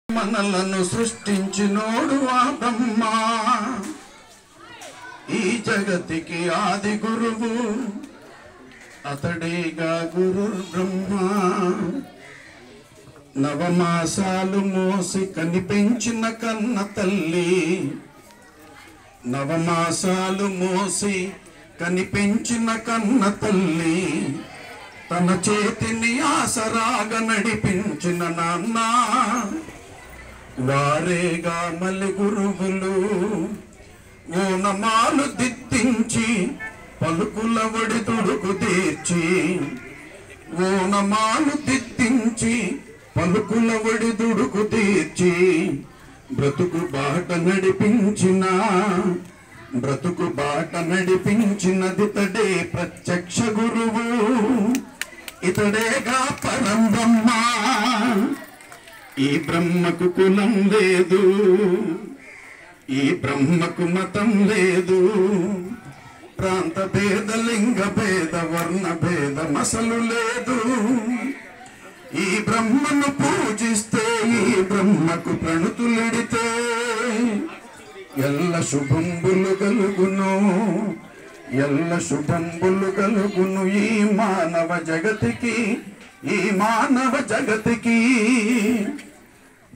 మనలను సృష్టించినోడు ఆ బ్రహ్మ, ఈ జగతికి ఆది గురువు అతడేగా గురు బ్రహ్మ. నవమాసాలు మోసి కనిపించిన కన్న తల్లి, నవమాసాలు మోసి కనిపించిన కన్న తల్లి, తన చేతిని ఆసరాగా నడిపించిన నాన్న, వారేగా మలి గురువులు. ఓనమాలు దిద్దించి పలుకుల వడి తుడుకు తీర్చి, ఓనమాలు దిద్దించి పలుకుల వడి దుడుకు తీర్చి, బ్రతుకు బాట నడిపించిన, బ్రతుకు బాట నడిపించినదితడే ప్రత్యక్ష గురువు, ఇతడేగా పరం బ్రహ్మ. ఈ బ్రహ్మకు కులం లేదు, ఈ బ్రహ్మకు మతం లేదు, ప్రాంత భేద లింగ భేద వర్ణ భేద మసలు లేదు. ఈ బ్రహ్మను పూజిస్తే, ఈ బ్రహ్మకు ప్రణుతులెడితే ఎల్ల శుభంబులు కలుగును, ఎల్ల శుభంబులు కలుగును. ఈ మానవ జగతికి, ఈ మానవ జగతికి.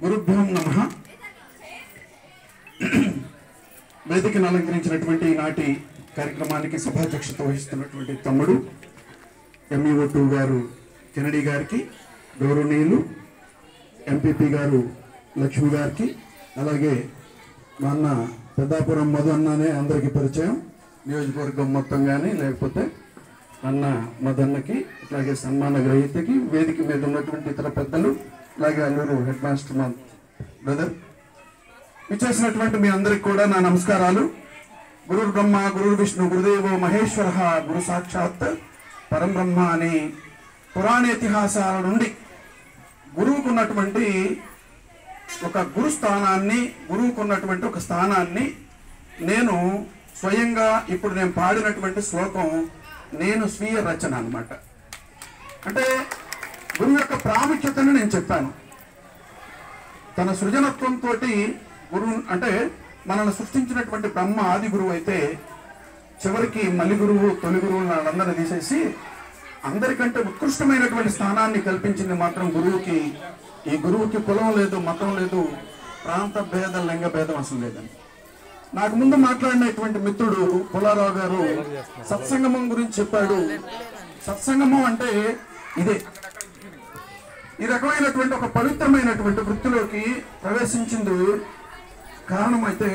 గురుభ్యం నమః. వేదికను అలంకరించినటువంటి ఈనాటి కార్యక్రమానికి సభాధ్యక్షత వహిస్తున్నటువంటి తమ్ముడు ఎంఈఓ2 గారు కెనడీ గారికి, గౌరవనీయులు ఎంపీపీ గారు లక్ష్మి గారికి, అలాగే మా అన్న పెద్దాపురం మధు అన్ననే అందరికీ పరిచయం, నియోజకవర్గం మొత్తం కానీ లేకపోతే అన్న మదన్నకి, అలాగే సన్మాన గ్రహీతకి, వేదిక మీద ఉన్నటువంటి ఇతర పెద్దలు, అలాగే అల్లూరు హెడ్ మాస్టర్ మా బ్రదర్, ఇచ్చేసినటువంటి మీ అందరికి కూడా నా నమస్కారాలు. గురు బ్రహ్మ గురు విష్ణు గురుదేవో మహేశ్వర గురు సాక్షాత్ పరంబ్రహ్మ అని పురాణేతిహాసాల నుండి గురువుకున్నటువంటి ఒక గురుస్థానాన్ని, గురువుకున్నటువంటి ఒక స్థానాన్ని నేను స్వయంగా ఇప్పుడు నేను పాడినటువంటి శ్లోకం నేను స్వీయ రచన అన్నమాట. అంటే గురువు యొక్క ప్రాముఖ్యతను నేను చెప్పాను. తన సృజనత్వంతో గురువు అంటే మనల్ని సృష్టించినటువంటి బ్రహ్మ ఆది గురువు అయితే, చివరికి మలి గురువు తొలి గురువు వాళ్ళందరినీ తీసేసి అందరికంటే ఉత్కృష్టమైనటువంటి స్థానాన్ని కల్పించింది మాత్రం గురువుకి. ఈ గురువుకి కులం లేదు, మతం లేదు, ప్రాంత భేదం లింగ భేదం అసలు లేదని. నాకు ముందు మాట్లాడినటువంటి మిత్రుడు పుల్లారావు గారు సత్సంగమం గురించి చెప్పాడు. సత్సంగమం అంటే ఇదే. ఈ రకమైనటువంటి ఒక పవిత్రమైనటువంటి వృత్తిలోకి ప్రవేశించింది కారణమైతే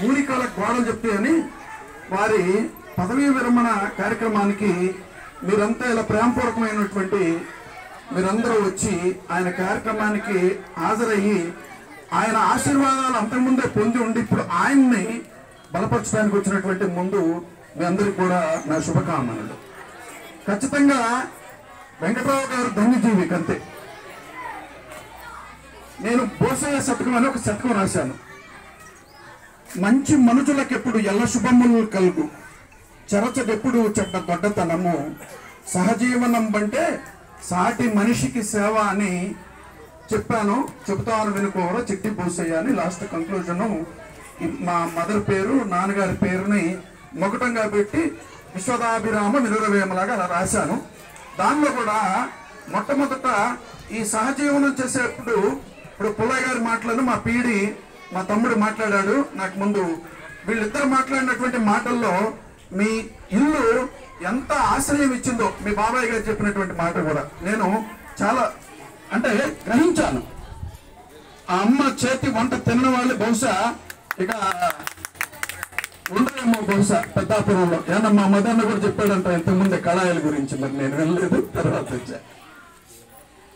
ఊరికాల గోడలు చెప్తే అని వారి పదవీ విరమణ కార్యక్రమానికి మీరంతా ఇలా ప్రేమపూర్వకమైనటువంటి మీరందరూ వచ్చి ఆయన కార్యక్రమానికి హాజరయ్యి ఆయన ఆశీర్వాదాలు అంతకుముందే పొంది ఉండి ఇప్పుడు ఆయన్ని బలపరచడానికి వచ్చినటువంటి ముందు మీ అందరికీ కూడా నా శుభకామనలు. ఖచ్చితంగా వెంకటరావు గారు ధన్యజీవి కంతే. నేను బోసయ్య శతకం అని ఒక శతకం రాశాను. మంచి మనుషులకెప్పుడు ఎల్ల శుభములు కలుగు, చెరచడెప్పుడు చెడ్డ గొడ్డతనము, సహజీవనం అంటే సాటి మనిషికి సేవ అని చెప్పాను. చెబుతాను వినుకోవరా చిట్టి బోసయ్య అని లాస్ట్ కంక్లూజను మా మదర్ పేరు నాన్నగారి పేరుని మొకటంగా పెట్టి విశ్వదాభిరామ వినురవేమలాగా అలా రాశాను. దానిలో కూడా మొట్టమొదట ఈ సహజీవనం చేసేప్పుడు ఇప్పుడు పుల్లయ్య గారి మాటలను మా పీడి మా తమ్ముడు మాట్లాడాడు నాకు ముందు. వీళ్ళిద్దరు మాట్లాడినటువంటి మాటల్లో మీ ఇల్లు ఎంత ఆశ్రయం ఇచ్చిందో మీ బాబాయ్ గారు చెప్పినటువంటి మాట కూడా నేను చాలా అంటే గ్రహించాను. ఆ అమ్మ చేతి వంట తిన్న వాళ్ళు బహుశా ఇక ఉండరేమో బహుశా పెద్దాపురంలో. ఏమన్నా మా మదన్న కూడా చెప్పాడంట ఇంతకుముందే కళాయిల గురించి, మరి నేను వెళ్ళలేదు, తర్వాత వచ్చా.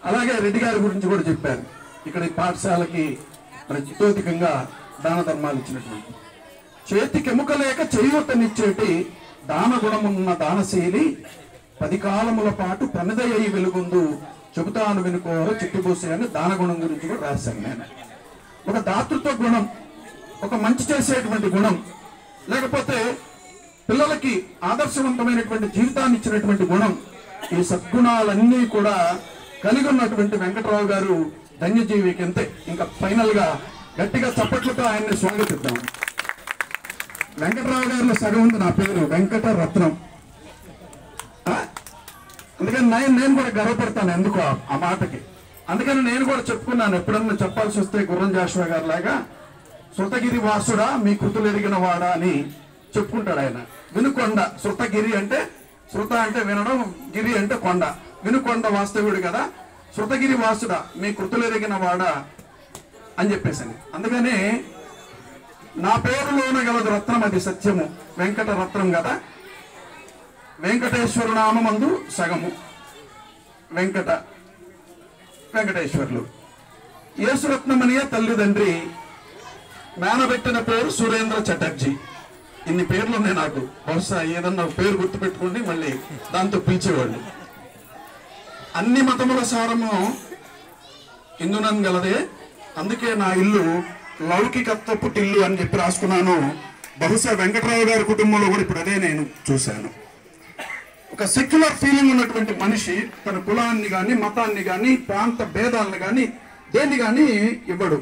అలాగే రెడ్డి గారి గురించి కూడా చెప్పారు. ఇక్కడ ఈ పాఠశాలకి మరి చిత్తోధికంగా దాన ధర్మాలు ఇచ్చినటువంటి, చేతికి ఎముకలేక చేయూతనిచ్చేటి దాన గుణమున్న దానశీలి, 10 కాలముల పాటు ప్రమిదయ్యి వెలుగుందు, చెబుతాను వినుకోరు చిట్టిబోసే అని దాన గుణం గురించి కూడా రాశాను నేను. ఒక దాతృత్వ గుణం, ఒక మంచి చేసేటువంటి గుణం, లేకపోతే పిల్లలకి ఆదర్శవంతమైనటువంటి జీవితాన్ని ఇచ్చినటువంటి గుణం, ఈ సద్గుణాలన్నీ కూడా కలిగి ఉన్నటువంటి వెంకటరావు గారు ధన్యజీవికి అంతే. ఇంకా ఫైనల్ గా గట్టిగా చప్పట్లతో ఆయన్ని స్వాగతిద్దాం. వెంకటరావు గారిలో సగం ఉంది నా పేరు వెంకట రత్నం. అందుకని నేను కూడా గర్వపడతాను ఎందుకు ఆ మాటకి. అందుకని నేను కూడా చెప్పుకున్నాను, ఎప్పుడన్నా చెప్పాల్సి వస్తే గుర్రం జాషువా గారి లాగా శృతగిరి వాసుడా మీ కృతులు ఎరిగిన వాడా అని చెప్పుకుంటాడు ఆయన. వినుకొండ, శృతగిరి అంటే శృత అంటే వినడం, గిరి అంటే కొండ, వినుకొండ వాస్తవుడు కదా, శృతగిరి వాసుడా మీ కృతులు ఎరిగిన వాడా అని చెప్పేసాను. అందుకని నా పేరులోన గలదు రత్నం, అది సత్యము, వెంకట రత్నం కదా. వెంకటేశ్వరు నామందు సగము వెంకటేశ్వర్లు. యేసురత్నమనియ తల్లిదండ్రి మేనబెట్టిన పేరు సురేంద్ర చటర్జీ. ఇన్ని పేర్లు ఉన్నాయి నాకు. బహుశా ఏదన్నా పేరు గుర్తుపెట్టుకోండి మళ్ళీ దాంతో పిలిచేవాళ్ళు. అన్ని మతముల సారము ఇందునన్ గలదే, అందుకే నా ఇల్లు లౌకికత్వ పుట్టిల్లు అని చెప్పి రాసుకున్నాను. బహుశా వెంకటరావు గారి కుటుంబంలో కూడా ఇప్పుడు అదే నేను చూశాను. ఒక సెక్యులర్ ఫీలింగ్ ఉన్నటువంటి మనిషి తన కులాన్ని కానీ మతాన్ని కానీ ప్రాంత భేదాలను కానీ దేన్ని కానీ ఇవ్వడు.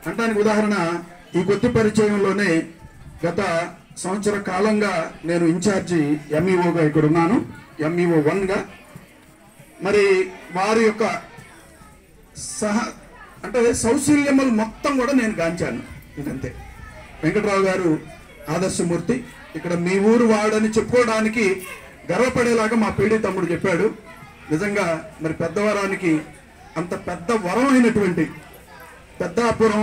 అంటానికి ఉదాహరణ ఈ కొద్ది పరిచయంలోనే గత సంవత్సర కాలంగా నేను ఇన్ఛార్జి ఎంఈఓగా ఇక్కడ ఉన్నాను, ఎంఈఓ 1గా. మరి వారి యొక్క అంటే సౌశల్యములు మొత్తం కూడా నేను గాంచాను. ఇదంతే. వెంకటరావు గారు ఆదర్శమూర్తి. ఇక్కడ మీ ఊరు వాడని చెప్పుకోవడానికి గర్వపడేలాగా మా పీడి తమ్ముడు చెప్పాడు. నిజంగా మరి పెద్దవరానికి అంత పెద్ద వరం అయినటువంటి పెద్దాపురం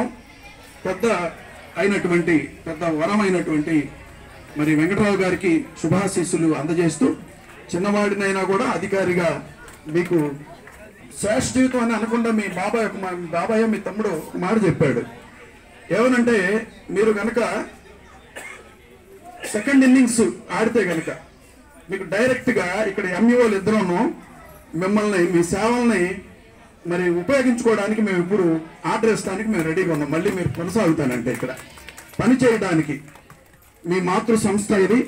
పెద్ద వరం అయినటువంటి మరి వెంకటరావు గారికి శుభాశీస్సులు అందజేస్తూ, చిన్నవాడినైనా కూడా అధికారిగా మీకు శ్రేష్ఠ జీవితం అని అనకుండా మీ బాబాయ్ మీ తమ్ముడు మాట చెప్పాడు. ఏమనంటే మీరు కనుక సెకండ్ ఇన్నింగ్స్ ఆడితే కనుక మీకు డైరెక్ట్గా ఇక్కడ ఎంఈఓలు ఇద్దరును మిమ్మల్ని మీ సేవల్ని మరి ఉపయోగించుకోవడానికి మేము ఇప్పుడు ఆర్డర్ ఇస్తానికి మేము రెడీగా ఉన్నాం. మళ్ళీ మీరు కొనసాగుతానంటే ఇక్కడ పని చేయడానికి మీ మాతృ సంస్థ ఇది.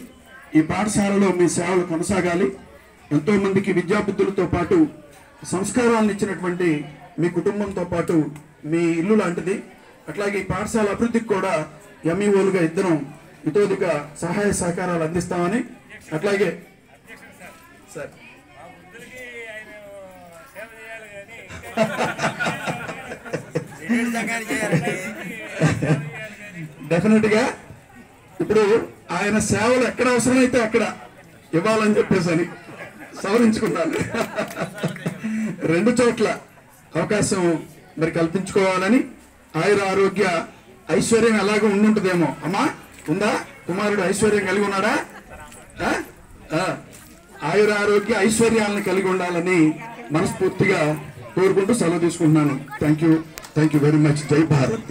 ఈ పాఠశాలలో మీ సేవలు కొనసాగాలి. ఎంతోమందికి విద్యాబుద్ధులతో పాటు సంస్కారాలను ఇచ్చినటువంటి మీ కుటుంబంతో పాటు మీ ఇల్లు లాంటిది. అట్లాగే ఈ పాఠశాల అభివృద్ధికి కూడా ఎంఈఓలుగా ఇద్దరం ఇతోదిక సహాయ సహకారాలు అందిస్తామని, అట్లాగే సార్ డెఫినెట్ గా ఇప్పుడు ఆయన సేవలు ఎక్కడ అవసరమైతే అక్కడ ఇవ్వాలని చెప్పేసి అని సవరించుకున్నాను. 2 చోట్ల అవకాశం మరి కల్పించుకోవాలని, ఆయుర ఆరోగ్య ఐశ్వర్యం ఎలాగో ఉండుంటుందేమో. అమ్మా ఉందా? కుమారుడు ఐశ్వర్యం కలిగి ఉన్నాడా? ఆయుర ఆరోగ్య ఐశ్వర్యాలను కలిగి ఉండాలని మనస్ఫూర్తిగా కోరుకుంటూ సెలవు తీసుకుంటున్నాను. Thank you very much. జై భారత్.